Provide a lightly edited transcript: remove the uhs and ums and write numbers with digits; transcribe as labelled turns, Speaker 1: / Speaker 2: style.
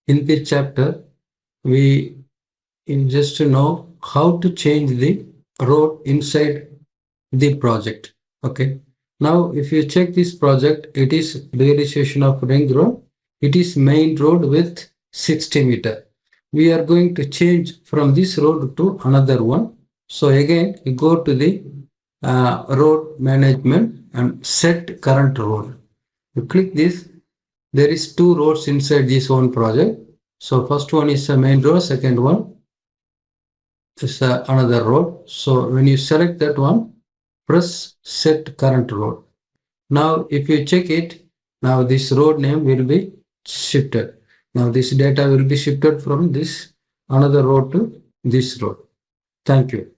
Speaker 1: In this chapter, we just know how to change the road inside the project. Okay. Now, if you check this project, it is realization of ring road. It is main road with 60 meter. We are going to change from this road to another one. So again, you go to the road management and set current road. You click this. There is two roads inside this one project. So first one is a main road. Second one is another road. So when you select that one, press set current road. Now if you check it, now this road name will be shifted. Now this data will be shifted from this another road to this road. Thank you.